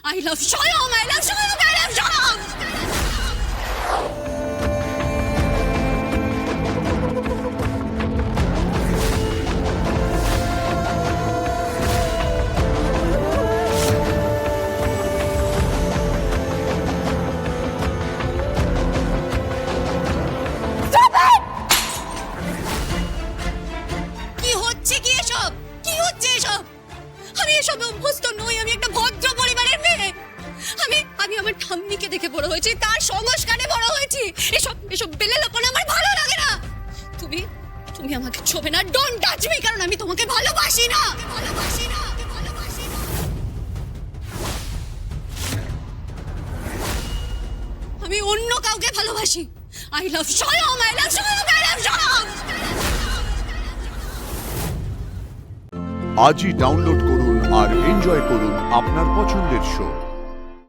I love Shyam, I love Shyam, I love Shyam! কি হচ্ছে কি এসব? কি হচ্ছে এসব? আমি এসব অভ্যস্ত নই, আমি একটা ভদ্র পরিবারের মেয়ে। আমি আমার ঠাম্মিকে দেখে বড় হয়েছি, তার সংস্কারে বড় হয়েছি। এসব বেলেলোপনা আমার ভালো লাগে না। তুমি আমাকে ছোবে না, ডোন্ট টাচ মি, কারণ আমি তোমাকে ভালোবাসি না। আমি অন্য কাউকে ভালোবাসি। I love Shyam, I love Shyam, I love Shyam! আজই ডাউনলোড করুন আর এনজয় করুন আপনার পছন্দের শো।